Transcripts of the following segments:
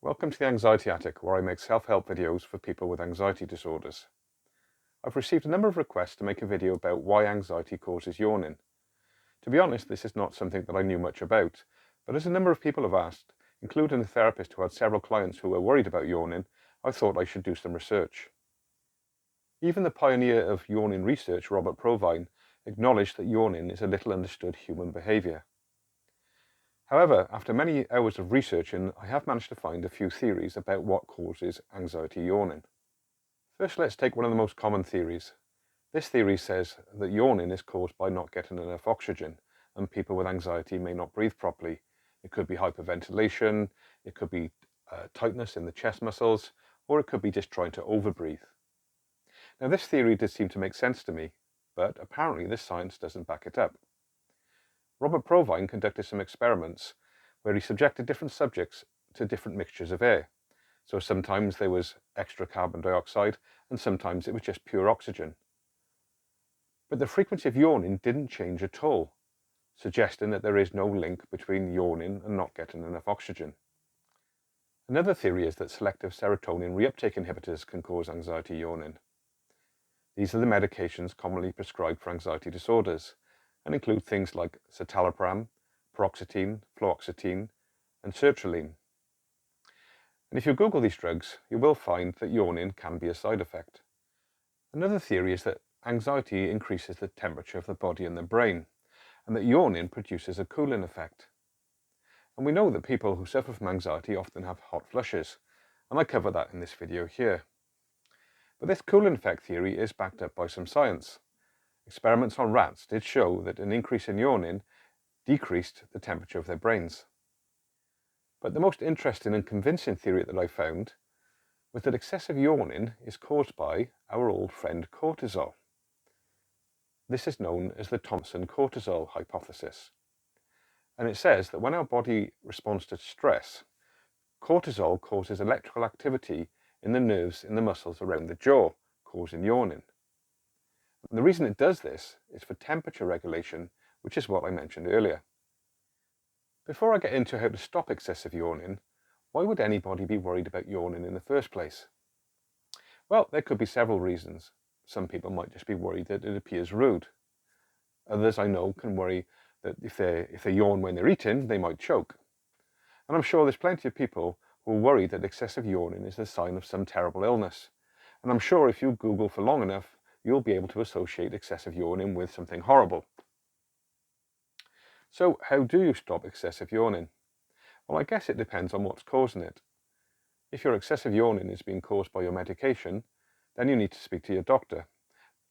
Welcome to the Anxiety Attic, where I make self-help videos for people with anxiety disorders. I've received a number of requests to make a video about why anxiety causes yawning. To be honest, this is not something that I knew much about, but as a number of people have asked, including a therapist who had several clients who were worried about yawning, I thought I should do some research. Even the pioneer of yawning research, Robert Provine, acknowledged that yawning is a little understood human behaviour. However, after many hours of researching, I have managed to find a few theories about what causes anxiety yawning. First, let's take one of the most common theories. This theory says that yawning is caused by not getting enough oxygen, and people with anxiety may not breathe properly. It could be hyperventilation, it could be tightness in the chest muscles, or it could be just trying to overbreathe. Now, this theory did seem to make sense to me, but apparently this science doesn't back it up. Robert Provine conducted some experiments where he subjected different subjects to different mixtures of air. So sometimes there was extra carbon dioxide and sometimes it was just pure oxygen. But the frequency of yawning didn't change at all, suggesting that there is no link between yawning and not getting enough oxygen. Another theory is that selective serotonin reuptake inhibitors can cause anxiety yawning. These are the medications commonly prescribed for anxiety disorders, and include things like citalopram, paroxetine, fluoxetine, and sertraline. And if you Google these drugs, you will find that yawning can be a side effect. Another theory is that anxiety increases the temperature of the body and the brain, and that yawning produces a cooling effect. And we know that people who suffer from anxiety often have hot flushes, and I cover that in this video here. But this cooling effect theory is backed up by some science. Experiments on rats did show that an increase in yawning decreased the temperature of their brains. But the most interesting and convincing theory that I found was that excessive yawning is caused by our old friend cortisol. This is known as the Thomson-cortisol hypothesis. And it says that when our body responds to stress, cortisol causes electrical activity in the nerves in the muscles around the jaw, causing yawning. And the reason it does this is for temperature regulation, which is what I mentioned earlier. Before I get into how to stop excessive yawning, why would anybody be worried about yawning in the first place? Well, there could be several reasons. Some people might just be worried that it appears rude. Others I know can worry that if they yawn when they're eating, they might choke. And I'm sure there's plenty of people who are worried that excessive yawning is a sign of some terrible illness. And I'm sure if you Google for long enough, you'll be able to associate excessive yawning with something horrible. So how do you stop excessive yawning? Well, I guess it depends on what's causing it. If your excessive yawning is being caused by your medication, then you need to speak to your doctor.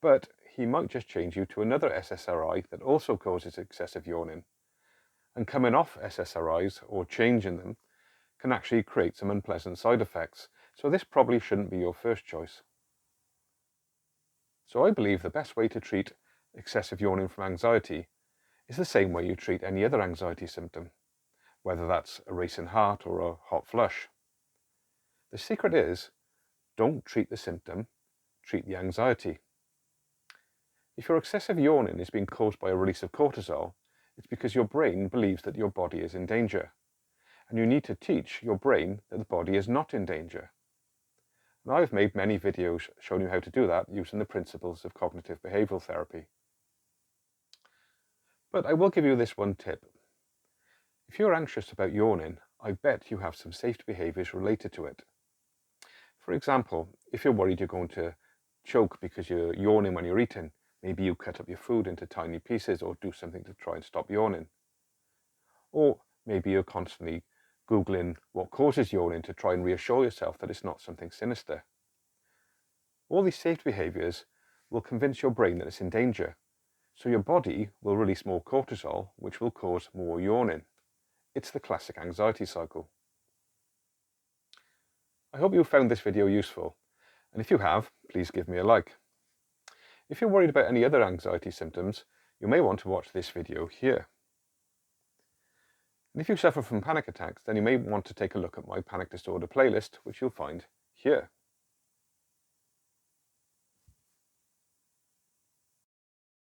But he might just change you to another SSRI that also causes excessive yawning. And coming off SSRIs or changing them can actually create some unpleasant side effects. So this probably shouldn't be your first choice. So I believe the best way to treat excessive yawning from anxiety is the same way you treat any other anxiety symptom, whether that's a racing heart or a hot flush. The secret is, don't treat the symptom, treat the anxiety. If your excessive yawning is being caused by a release of cortisol, it's because your brain believes that your body is in danger, and you need to teach your brain that the body is not in danger. And I've made many videos showing you how to do that using the principles of cognitive behavioral therapy. But I will give you this one tip. If you're anxious about yawning, I bet you have some safety behaviours related to it. For example, if you're worried you're going to choke because you're yawning when you're eating, maybe you cut up your food into tiny pieces or do something to try and stop yawning. Or maybe you're constantly Googling what causes yawning to try and reassure yourself that it's not something sinister. All these safety behaviours will convince your brain that it's in danger, so your body will release more cortisol, which will cause more yawning. It's the classic anxiety cycle. I hope you found this video useful, and if you have, please give me a like. If you're worried about any other anxiety symptoms, you may want to watch this video here. And if you suffer from panic attacks, then you may want to take a look at my panic disorder playlist, which you'll find here.